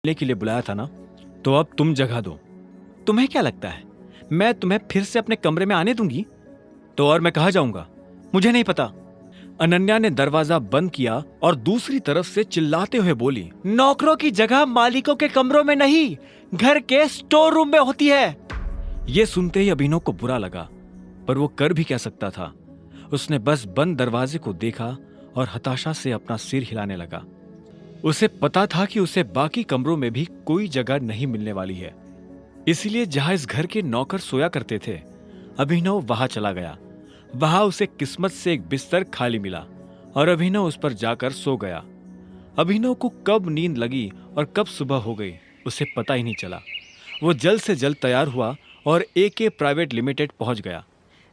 मिलने के लिए बुलाया था ना, तो अब तुम जगह दो। तुम्हें क्या लगता है मैं तुम्हें फिर से अपने कमरे में आने दूंगी? तो और मैं कहाँ जाऊंगा? मुझे नहीं पता। अनन्या ने दरवाजा बंद किया और दूसरी तरफ से चिल्लाते हुए बोली, नौकरों की जगह मालिकों के कमरों में नहीं, घर के स्टोर रूम में होती है। यह सुनते ही अभिनव को बुरा लगा, पर वो कर भी क्या सकता था। उसने बस बंद दरवाजे को देखा और हताशा से अपना सिर हिलाने लगा। उसे पता था कि उसे बाकी कमरों में भी कोई जगह नहीं मिलने वाली है, इसलिए जहां इस घर के नौकर सोया करते थे, अभिनव वहां चला गया। वहां उसे किस्मत से एक बिस्तर खाली मिला और अभिनव उस पर जाकर सो गया। अभिनव को कब नींद लगी और कब सुबह हो गई उसे पता ही नहीं चला। वो जल्द से जल्द तैयार हुआ और एके प्राइवेट लिमिटेड पहुंच गया।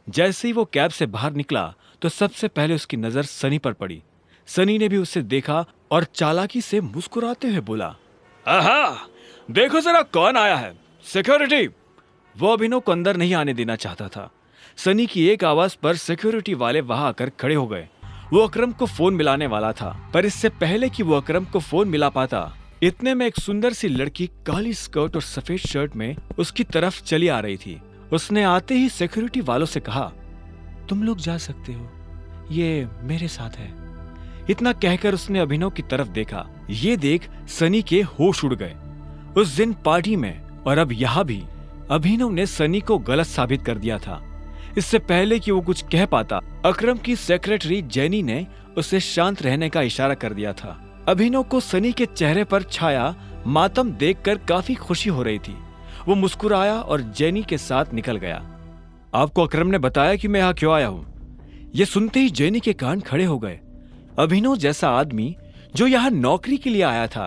जैसे ही वो कैब से बाहर निकला तो सबसे पहले उसकी नजर सनी पर पड़ी। सनी ने भी उसे देखा और चालाकी से मुस्कुराते हुए बोला, आहा, देखो जरा कौन आया है, सिक्योरिटी। वो अभिनव को अंदर नहीं आने देना चाहता था। सनी की एक आवाज पर सिक्योरिटी वाले वहां आकर खड़े हो गए। वो अकरम को फोन मिलाने वाला था, पर इससे पहले कि वो अकरम को फोन मिला पाता, इतने में एक सुंदर सी लड़की काली स्कर्ट और सफेद शर्ट में उसकी तरफ चली आ रही थी। उसने आते ही सिक्योरिटी वालों से कहा, तुम लोग जा सकते हो, ये मेरे साथ है। इतना कहकर उसने अभिनव की तरफ देखा। ये देख सनी के होश उड़ गए। उस दिन पार्टी में और अब यहाँ भी अभिनव ने सनी को गलत साबित कर दिया था। इससे पहले कि वो कुछ कह पाता, अकरम की सेक्रेटरी जेनी ने उसे शांत रहने का इशारा कर दिया था। अभिनव को सनी के चेहरे पर छाया मातम देखकर काफी खुशी हो रही थी। वो मुस्कुराया और जेनी के साथ निकल गया। आपको अकरम ने बताया कि मैं यहाँ क्यों आया हूँ? ये सुनते ही जेनी के कान खड़े हो गए। अभिनव जैसा आदमी जो यहाँ नौकरी के लिए आया था,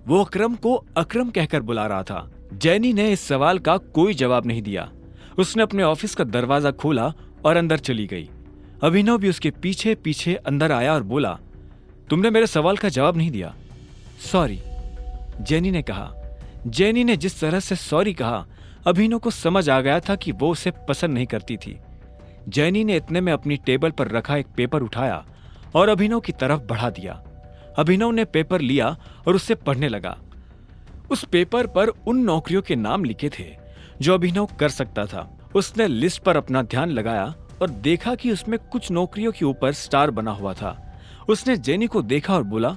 वो अकरम को अकरम कहकर बुला रहा था। जेनी ने इस सवाल का कोई जवाब नहीं दिया। उसने अपने ऑफिस का दरवाजा खोला और अंदर चली गई। अभिनव भी उसके पीछे पीछे अंदर आया और बोला, तुमने मेरे सवाल का जवाब नहीं दिया। सॉरी, जेनी ने कहा। जेनी ने जिस तरह से सॉरी कहा, अभिनव को समझ आ गया था कि वो उसे पसंद नहीं करती थी। जेनी ने इतने में अपनी टेबल पर रखा एक पेपर उठाया और अभिनव की तरफ बढ़ा दिया। अभिनव ने पेपर लिया और उसे पढ़ने लगा। उस पेपर पर उन नौकरियों के नाम लिखे थे जो अभिनव कर सकता था। उसने लिस्ट पर अपना ध्यान लगाया और देखा कि उसमें कुछ नौकरियों के ऊपर स्टार बना हुआ था। उसने जेनी को देखा और बोला,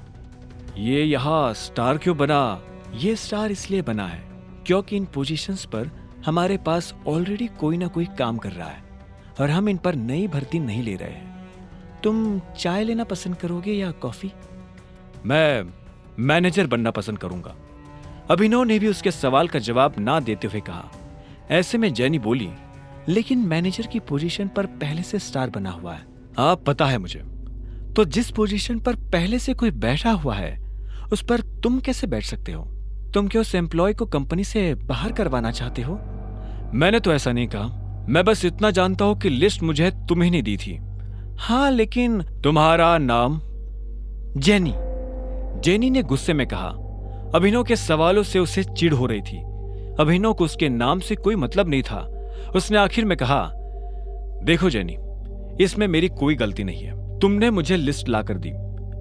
ये यहाँ स्टार क्यों बना? ये स्टार इसलिए बना है क्योंकि इन पोजीशंस पर हमारे पास ऑलरेडी कोई ना कोई काम कर रहा है और हम इन पर नई भर्ती नहीं ले रहे हैं। तुम चाय लेना पसंद करोगे या कॉफी? मैं मैनेजर बनना पसंद करूंगा। अभिनव ने भी उसके सवाल का जवाब ना देते हुए कहा। ऐसे में जेनी बोली, लेकिन मैनेजर की पोजीशन पर पहले से स्टार बना हुआ है। आप पता है मुझे। तो जिस पोजीशन पर पहले से कोई बैठा हुआ है उस पर तुम कैसे बैठ सकते हो? तुम क्या उस एम्प्लॉय को कंपनी से बाहर करवाना चाहते हो? मैंने तो ऐसा नहीं कहा। मैं बस इतना जानता हूं कि लिस्ट मुझे तुम्हें नहीं दी थी। हाँ, लेकिन तुम्हारा नाम? जेनी। जेनी ने गुस्से में कहा। अभिनव के सवालों से उसे चिढ़ हो रही थी। अभिनव को उसके नाम से कोई मतलब नहीं था। उसने आखिर में कहा, देखो जेनी, इसमें मेरी कोई गलती नहीं है। तुमने मुझे लिस्ट लाकर दी,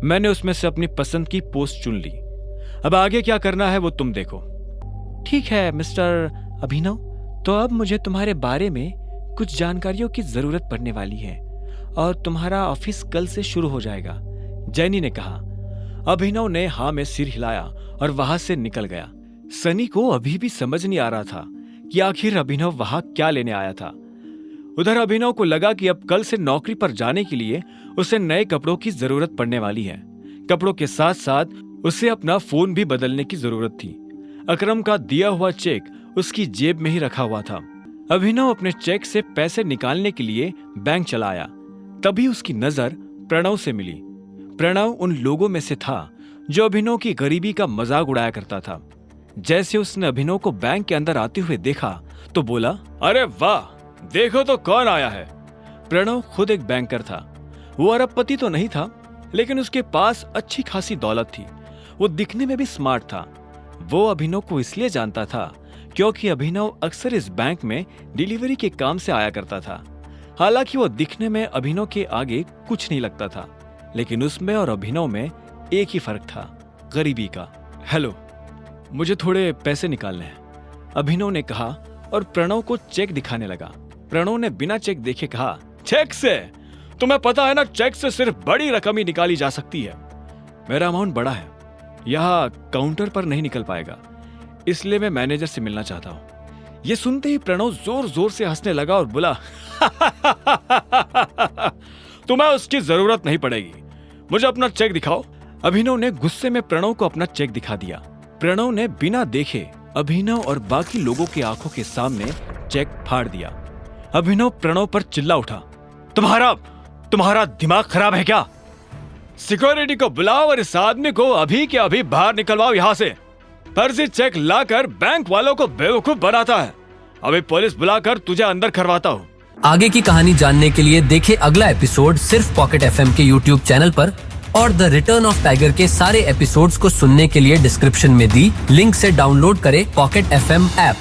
मैंने उसमें से अपनी पसंद की पोस्ट चुन ली। अब आगे क्या करना है वो तुम देखो। ठीक है मिस्टर अभिनव, तो अब मुझे तुम्हारे बारे में कुछ जानकारियों की जरूरत पड़ने वाली है और तुम्हारा ऑफिस कल से शुरू हो जाएगा, जेनी ने कहा। अभिनव ने हाँ में सिर हिलाया और वहां से निकल गया। सनी को अभी भी समझ नहीं आ रहा था कि आखिर अभिनव वहां क्या लेने आया था। उधर अभिनव को लगा कि अब कल से नौकरी पर जाने के लिए उसे नए कपड़ों की जरूरत पड़ने वाली है। कपड़ों के साथ साथ उसे अपना फोन भी बदलने की जरूरत थी। अकरम का दिया हुआ चेक उसकी जेब में ही रखा हुआ था। अभिनव अपने चेक से पैसे निकालने के लिए बैंक चला आया। तभी उसकी नजर प्रणव से मिली। प्रणव उन लोगों में से था जो अभिनव की गरीबी का मजाक उड़ाया करता था। जैसे उसने अभिनव को बैंक के अंदर आते हुए देखा तो बोला, अरे वाह, देखो तो कौन आया है। प्रणव खुद एक बैंकर था। वो अरबपति तो नहीं था, लेकिन उसके पास अच्छी खासी दौलत थी। वो दिखने में भी स्मार्ट था। वो अभिनव को इसलिए जानता था क्योंकि अभिनव अक्सर इस बैंक में डिलीवरी के काम से आया करता था। हालांकि वो दिखने में अभिनव के आगे कुछ नहीं लगता था, लेकिन उसमें और अभिनव में एक ही फर्क था, गरीबी का। हेलो, मुझे थोड़े पैसे निकालने हैं, अभिनव ने कहा और प्रणव को चेक दिखाने लगा। प्रणव ने बिना चेक देखे कहा, चेक से? तुम्हें पता है ना, चेक से सिर्फ बड़ी रकम ही निकाली जा सकती है। मेरा अमाउंट बड़ा है, यहाँ काउंटर पर नहीं निकल पाएगा, इसलिए मैं मैनेजर से मिलना चाहता हूँ। ये सुनते ही प्रणव जोर जोर से हंसने लगा और बोला, तुम्हें उसकी जरूरत नहीं पड़ेगी, मुझे अपना चेक दिखाओ। अभिनव ने गुस्से में प्रणव को अपना चेक दिखा दिया। प्रणव ने बिना देखे अभिनव और बाकी लोगों की आंखों के सामने चेक फाड़ दिया। अभिनव प्रणव पर चिल्ला उठा, तुम्हारा दिमाग खराब है क्या? सिक्योरिटी को बुलाओ और इस आदमी को अभी के अभी बाहर निकलवाओ यहाँ से। फर्जी चेक लाकर बैंक वालों को बेवकूफ बनाता है। अभी पुलिस बुलाकर तुझे अंदर करवाता हूँ। आगे की कहानी जानने के लिए देखें अगला एपिसोड सिर्फ पॉकेट एफएम के यूट्यूब चैनल पर, और द रिटर्न ऑफ टाइगर के सारे एपिसोड्स को सुनने के लिए डिस्क्रिप्शन में दी लिंक से डाउनलोड करें पॉकेट एफएम ऐप।